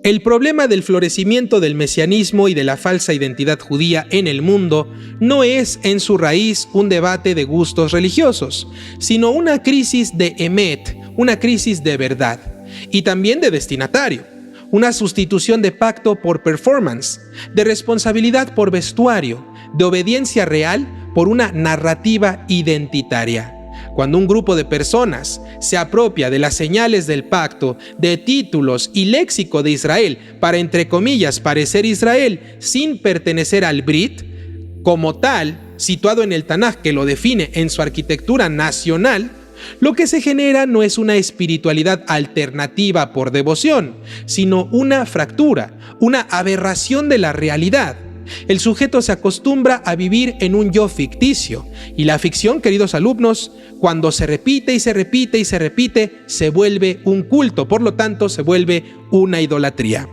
El problema del florecimiento del mesianismo y de la falsa identidad judía en el mundo no es en su raíz un debate de gustos religiosos, sino una crisis de emet, una crisis de verdad, y también de destinatario, una sustitución de pacto por performance, de responsabilidad por vestuario, de obediencia real por una narrativa identitaria. Cuando un grupo de personas se apropia de las señales del pacto, de títulos y léxico de Israel para, entre comillas, parecer Israel sin pertenecer al Brit, como tal, situado en el Tanaj que lo define en su arquitectura nacional, lo que se genera no es una espiritualidad alternativa por devoción, sino una fractura, una aberración de la realidad. El sujeto se acostumbra a vivir en un yo ficticio, y la ficción, queridos alumnos, cuando se repite y se repite y se repite, se vuelve un culto, por lo tanto se vuelve una idolatría.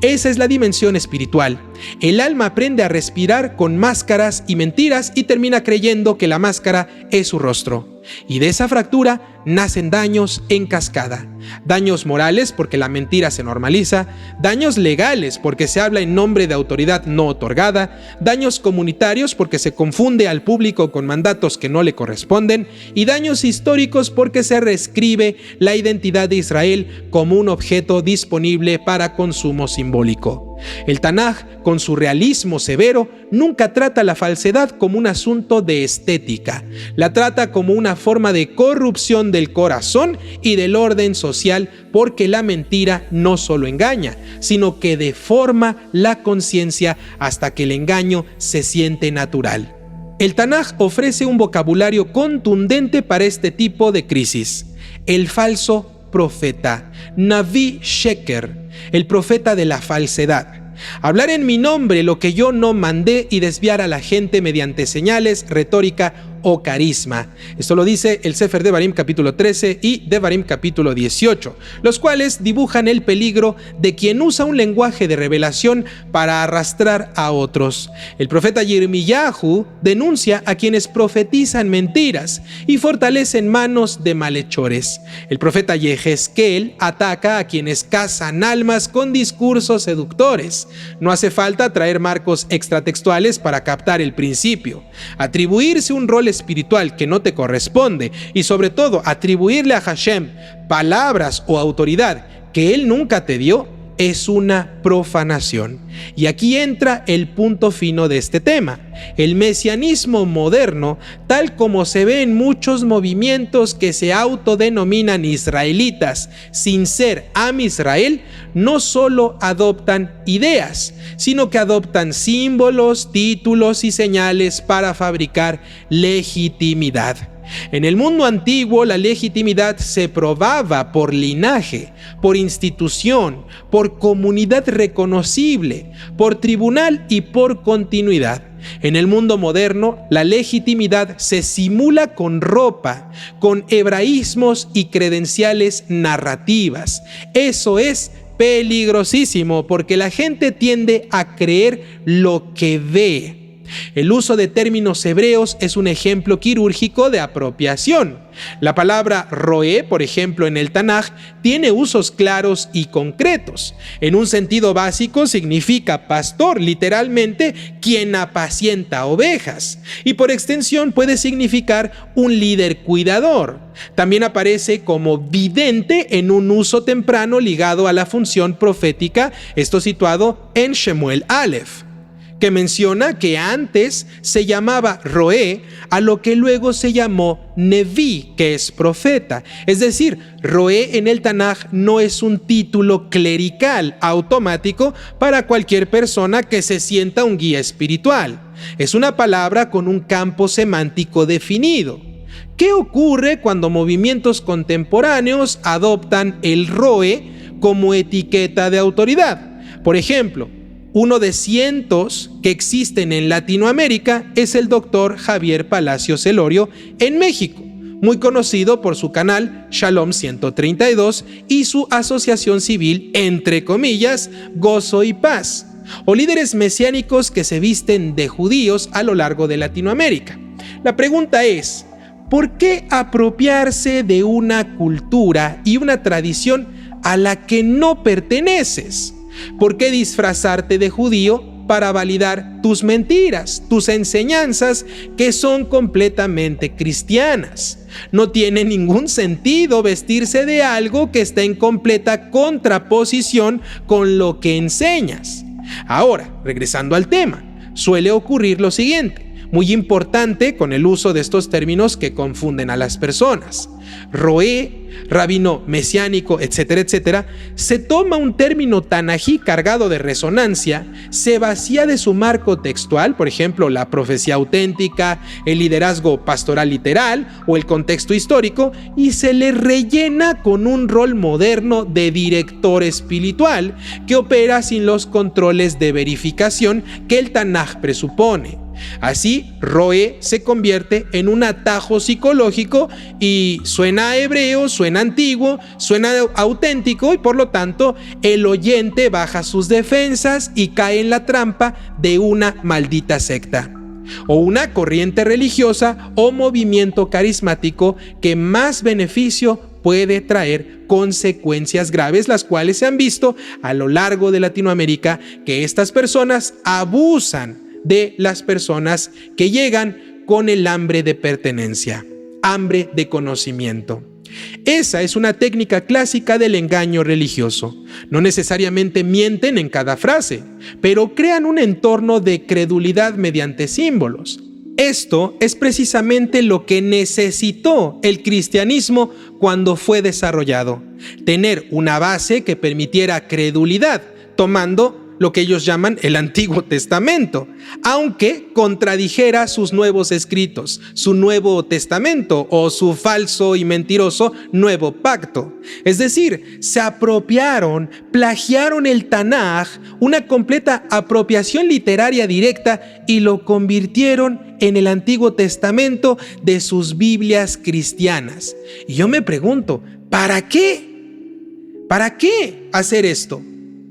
Esa es la dimensión espiritual. El alma aprende a respirar con máscaras y mentiras y termina creyendo que la máscara es su rostro. Y de esa fractura nacen daños en cascada. Daños morales porque la mentira se normaliza, daños legales porque se habla en nombre de autoridad no otorgada, daños comunitarios porque se confunde al público con mandatos que no le corresponden y daños históricos porque se reescribe la identidad de Israel como un objeto disponible para consumo simbólico. El Tanaj, con su realismo severo, nunca trata la falsedad como un asunto de estética. La trata como una forma de corrupción del corazón y del orden social, porque la mentira no solo engaña, sino que deforma la conciencia hasta que el engaño se siente natural. El Tanaj ofrece un vocabulario contundente para este tipo de crisis. El falso profeta, Naví Sheker, el profeta de la falsedad. Hablar en mi nombre lo que yo no mandé y desviar a la gente mediante señales, retórica o carisma. Esto lo dice el Sefer Devarim capítulo 13 y Devarim capítulo 18, los cuales dibujan el peligro de quien usa un lenguaje de revelación para arrastrar a otros. El profeta Yirmiyahu denuncia a quienes profetizan mentiras y fortalecen manos de malhechores. El profeta Yehezkel ataca a quienes cazan almas con discursos seductores. No hace falta traer marcos extratextuales para captar el principio. Atribuirse un rol espiritual que no te corresponde y sobre todo atribuirle a Hashem palabras o autoridad que Él nunca te dio es una profanación. Y aquí entra el punto fino de este tema. El mesianismo moderno, tal como se ve en muchos movimientos que se autodenominan israelitas sin ser Am Israel, no solo adoptan ideas, sino que adoptan símbolos, títulos y señales para fabricar legitimidad. En el mundo antiguo, la legitimidad se probaba por linaje, por institución, por comunidad reconocible, por tribunal y por continuidad. En el mundo moderno, la legitimidad se simula con ropa, con hebraísmos y credenciales narrativas. Eso es peligrosísimo porque la gente tiende a creer lo que ve. El uso de términos hebreos es un ejemplo quirúrgico de apropiación. La palabra roé, por ejemplo, en el Tanaj, tiene usos claros y concretos. En un sentido básico significa pastor, literalmente quien apacienta ovejas, y por extensión puede significar un líder cuidador. También aparece como vidente en un uso temprano ligado a la función profética, esto situado en Shemuel Aleph, que menciona que antes se llamaba Roé a lo que luego se llamó Neví, que es profeta. Es decir, Roé en el Tanaj no es un título clerical automático para cualquier persona que se sienta un guía espiritual. Es una palabra con un campo semántico definido. ¿Qué ocurre cuando movimientos contemporáneos adoptan el Roé como etiqueta de autoridad? Por ejemplo, uno de cientos que existen en Latinoamérica es el doctor Javier Palacios Elorio en México, muy conocido por su canal Shalom 132 y su asociación civil, entre comillas, Gozo y Paz, o líderes mesiánicos que se visten de judíos a lo largo de Latinoamérica. La pregunta es, ¿por qué apropiarse de una cultura y una tradición a la que no perteneces? ¿Por qué disfrazarte de judío para validar tus mentiras, tus enseñanzas que son completamente cristianas? No tiene ningún sentido vestirse de algo que está en completa contraposición con lo que enseñas. Ahora, regresando al tema, suele ocurrir lo siguiente, muy importante con el uso de estos términos que confunden a las personas. Roé, rabino mesiánico, etcétera, etcétera, se toma un término tanají cargado de resonancia, se vacía de su marco textual, por ejemplo, la profecía auténtica, el liderazgo pastoral literal o el contexto histórico, y se le rellena con un rol moderno de director espiritual que opera sin los controles de verificación que el Tanaj presupone. Así, Roé se convierte en un atajo psicológico y suena hebreo, suena antiguo, suena auténtico y por lo tanto el oyente baja sus defensas y cae en la trampa de una maldita secta o una corriente religiosa o movimiento carismático que más beneficio puede traer consecuencias graves, las cuales se han visto a lo largo de Latinoamérica, que estas personas abusan de las personas que llegan con el hambre de pertenencia, hambre de conocimiento. Esa es una técnica clásica del engaño religioso. No necesariamente mienten en cada frase, pero crean un entorno de credulidad mediante símbolos. Esto es precisamente lo que necesitó el cristianismo cuando fue desarrollado: tener una base que permitiera credulidad, tomando lo que ellos llaman el Antiguo Testamento, aunque contradijera sus nuevos escritos, su Nuevo Testamento o su falso y mentiroso Nuevo Pacto. Es decir, se apropiaron, plagiaron el Tanaj, una completa apropiación literaria directa, y lo convirtieron en el Antiguo Testamento de sus Biblias cristianas. Y yo me pregunto, ¿para qué? ¿Para qué hacer esto?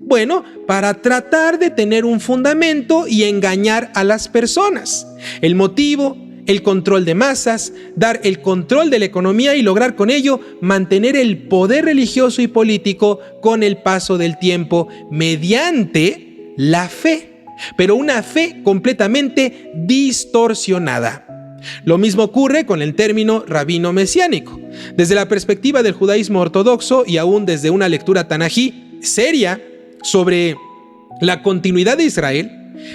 Bueno, para tratar de tener un fundamento y engañar a las personas. El motivo, el control de masas, dar el control de la economía y lograr con ello mantener el poder religioso y político con el paso del tiempo mediante la fe, pero una fe completamente distorsionada. Lo mismo ocurre con el término rabino mesiánico. Desde la perspectiva del judaísmo ortodoxo y aún desde una lectura tanají seria sobre la continuidad de Israel,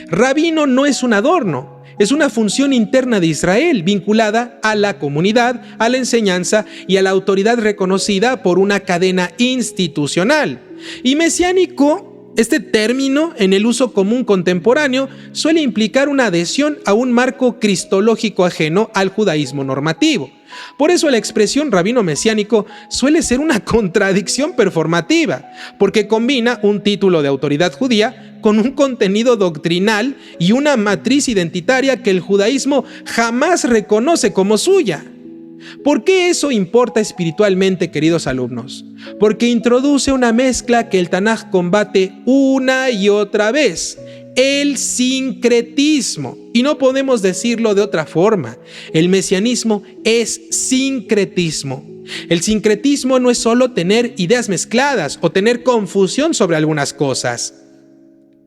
rabino no es un adorno, es una función interna de Israel vinculada a la comunidad, a la enseñanza y a la autoridad reconocida por una cadena institucional. Y mesiánico, este término en el uso común contemporáneo, suele implicar una adhesión a un marco cristológico ajeno al judaísmo normativo. Por eso la expresión rabino mesiánico suele ser una contradicción performativa, porque combina un título de autoridad judía con un contenido doctrinal y una matriz identitaria que el judaísmo jamás reconoce como suya. ¿Por qué eso importa espiritualmente, queridos alumnos? Porque introduce una mezcla que el Tanaj combate una y otra vez: el sincretismo. Y no podemos decirlo de otra forma. El mesianismo es sincretismo. El sincretismo no es solo tener ideas mezcladas o tener confusión sobre algunas cosas.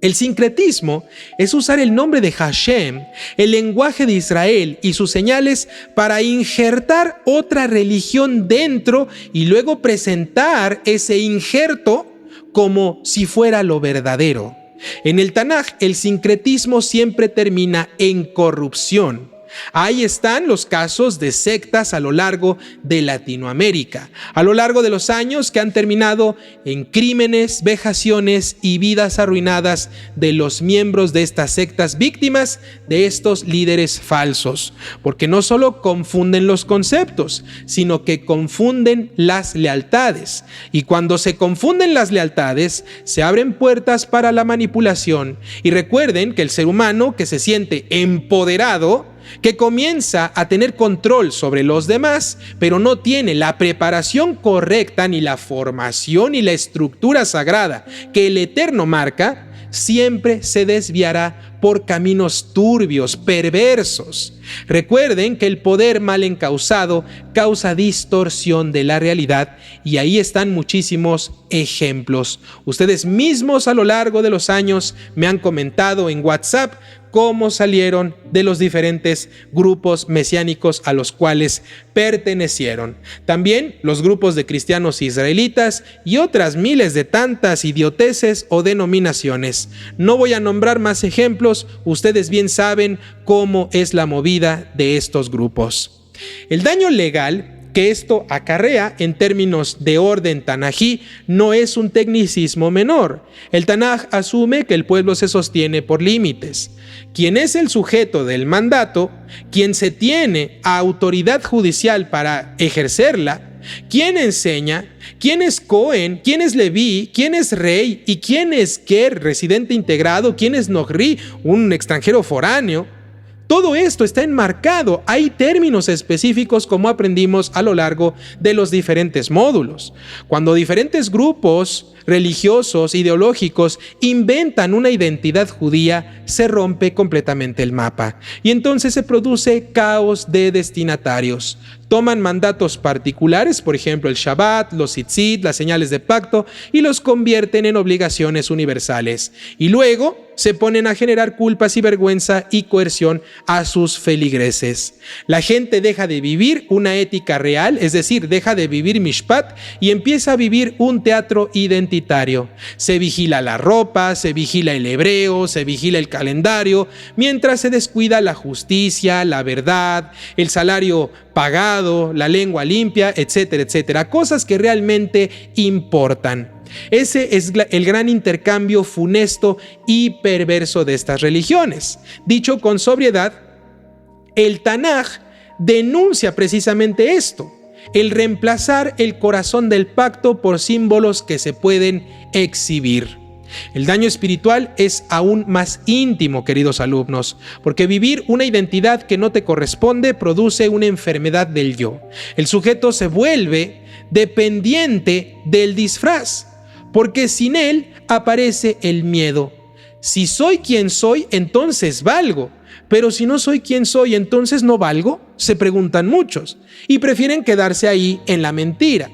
El sincretismo es usar el nombre de Hashem, el lenguaje de Israel y sus señales para injertar otra religión dentro y luego presentar ese injerto como si fuera lo verdadero. En el Tanaj, el sincretismo siempre termina en corrupción. Ahí están los casos de sectas a lo largo de Latinoamérica, a lo largo de los años, que han terminado en crímenes, vejaciones y vidas arruinadas de los miembros de estas sectas, víctimas de estos líderes falsos, porque no solo confunden los conceptos, sino que confunden las lealtades. Y cuando se confunden las lealtades, se abren puertas para la manipulación. Y recuerden que el ser humano que se siente empoderado, que comienza a tener control sobre los demás, pero no tiene la preparación correcta, ni la formación, ni la estructura sagrada que el Eterno marca, siempre se desviará por caminos turbios, perversos. Recuerden que el poder mal encausado causa distorsión de la realidad y ahí están muchísimos ejemplos. Ustedes mismos a lo largo de los años me han comentado en WhatsApp cómo salieron de los diferentes grupos mesiánicos a los cuales pertenecieron. También los grupos de cristianos israelitas y otras miles de tantas idioteces o denominaciones. No voy a nombrar más ejemplos, ustedes bien saben cómo es la movida de estos grupos. El daño legal que esto acarrea en términos de orden tanají no es un tecnicismo menor. El Tanaj asume que el pueblo se sostiene por límites. Quien es el sujeto del mandato, quien se tiene a autoridad judicial para ejercerla, quién enseña, quién es Cohen, quién es Leví, quién es rey y quién es Ger, residente integrado, quién es Nogri, un extranjero foráneo. Todo esto está enmarcado, hay términos específicos como aprendimos a lo largo de los diferentes módulos. Cuando diferentes grupos religiosos, ideológicos, inventan una identidad judía, se rompe completamente el mapa. Y entonces se produce caos de destinatarios. Toman mandatos particulares, por ejemplo el Shabbat, los tzitzit, las señales de pacto, y los convierten en obligaciones universales. Y luego se ponen a generar culpas y vergüenza y coerción a sus feligreses. La gente deja de vivir una ética real, es decir, deja de vivir mishpat y empieza a vivir un teatro identitario. Se vigila la ropa, se vigila el hebreo, se vigila el calendario, mientras se descuida la justicia, la verdad, el salario pagado, la lengua limpia, etcétera, etcétera. Cosas que realmente importan. Ese es el gran intercambio funesto y perverso de estas religiones. Dicho con sobriedad, el Tanaj denuncia precisamente esto, el reemplazar el corazón del pacto por símbolos que se pueden exhibir. El daño espiritual es aún más íntimo, queridos alumnos, porque vivir una identidad que no te corresponde produce una enfermedad del yo. El sujeto se vuelve dependiente del disfraz, porque sin él aparece el miedo. Si soy quien soy, entonces valgo. Pero si no soy quien soy, entonces no valgo, se preguntan muchos, y prefieren quedarse ahí en la mentira.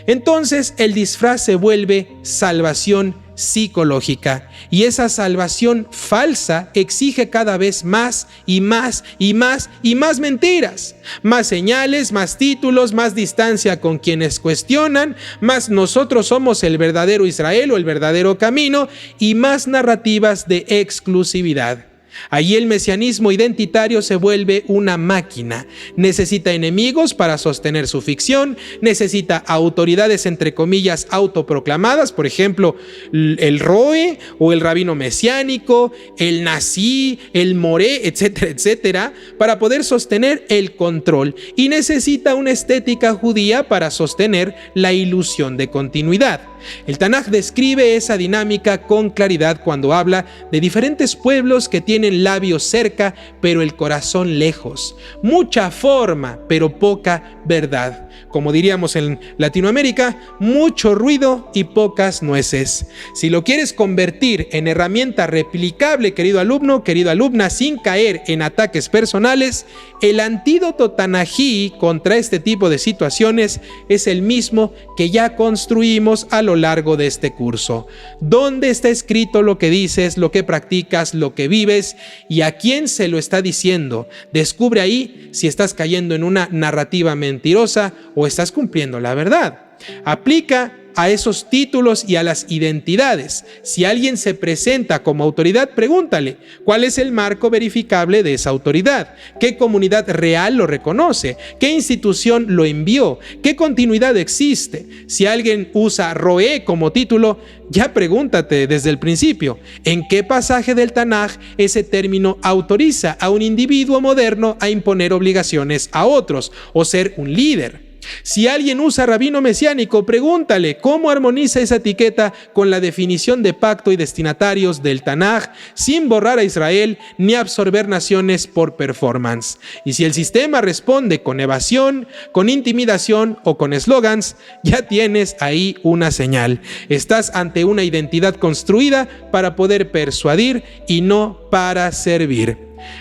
Entonces el disfraz se vuelve salvación psicológica, y esa salvación falsa exige cada vez más y más y más y más mentiras, más señales, más títulos, más distancia con quienes cuestionan, más nosotros somos el verdadero Israel o el verdadero camino, y más narrativas de exclusividad. Allí el mesianismo identitario se vuelve una máquina. Necesita enemigos para sostener su ficción, necesita autoridades entre comillas autoproclamadas, por ejemplo, el Roe o el rabino mesiánico, el Nazí, el Moré, etcétera, etcétera, para poder sostener el control. Y necesita una estética judía para sostener la ilusión de continuidad. El Tanaj describe esa dinámica con claridad cuando habla de diferentes pueblos que tienen labios cerca, pero el corazón lejos. Mucha forma, pero poca verdad. Como diríamos en Latinoamérica, mucho ruido y pocas nueces. Si lo quieres convertir en herramienta replicable, querido alumno, querida alumna, sin caer en ataques personales, el antídoto tanají contra este tipo de situaciones es el mismo que ya construimos a lo largo de este curso. ¿Dónde está escrito lo que dices, lo que practicas, lo que vives y a quién se lo está diciendo? Descubre ahí si estás cayendo en una narrativa mentirosa o estás cumpliendo la verdad. Aplica a esos títulos y a las identidades. Si alguien se presenta como autoridad, pregúntale cuál es el marco verificable de esa autoridad, qué comunidad real lo reconoce, qué institución lo envió, qué continuidad existe. Si alguien usa Roé como título, ya pregúntate desde el principio, ¿en qué pasaje del Tanaj ese término autoriza a un individuo moderno a imponer obligaciones a otros o ser un líder? Si alguien usa rabino mesiánico, pregúntale cómo armoniza esa etiqueta con la definición de pacto y destinatarios del Tanaj, sin borrar a Israel ni absorber naciones por performance. Y si el sistema responde con evasión, con intimidación o con eslogans, ya tienes ahí una señal. Estás ante una identidad construida para poder persuadir y no para servir.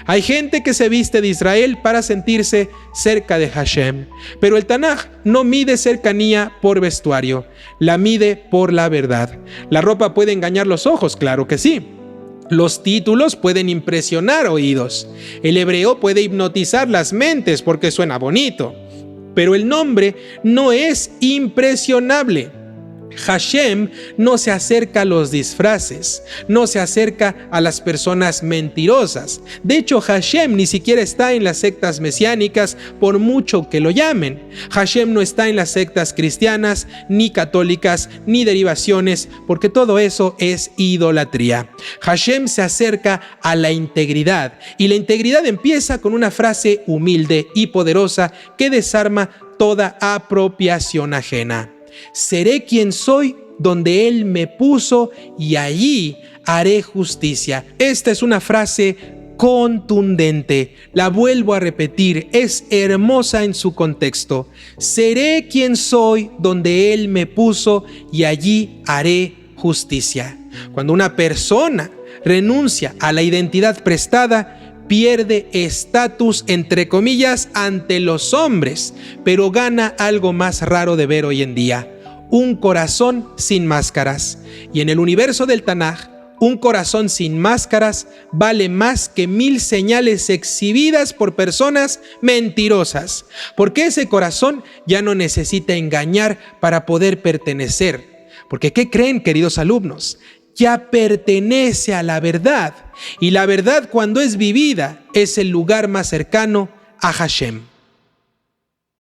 Hay gente que se viste de Israel para sentirse cerca de Hashem, pero el Tanaj no mide cercanía por vestuario, la mide por la verdad. La ropa puede engañar los ojos, claro que sí. Los títulos pueden impresionar oídos. El hebreo puede hipnotizar las mentes porque suena bonito, pero el nombre no es impresionable. Hashem no se acerca a los disfraces, no se acerca a las personas mentirosas. De hecho, Hashem ni siquiera está en las sectas mesiánicas, por mucho que lo llamen. Hashem no está en las sectas cristianas, ni católicas, ni derivaciones, porque todo eso es idolatría. Hashem se acerca a la integridad, y la integridad empieza con una frase humilde y poderosa que desarma toda apropiación ajena. Seré quien soy donde Él me puso y allí haré justicia. Esta es una frase contundente. La vuelvo a repetir, es hermosa en su contexto. Seré quien soy donde Él me puso y allí haré justicia. Cuando una persona renuncia a la identidad prestada, pierde estatus, entre comillas, ante los hombres, pero gana algo más raro de ver hoy en día: un corazón sin máscaras. Y en el universo del Tanaj, un corazón sin máscaras vale más que 1000 señales exhibidas por personas mentirosas, porque ese corazón ya no necesita engañar para poder pertenecer. Porque ¿qué creen, queridos alumnos? Ya pertenece a la verdad, y la verdad, cuando es vivida, es el lugar más cercano a Hashem.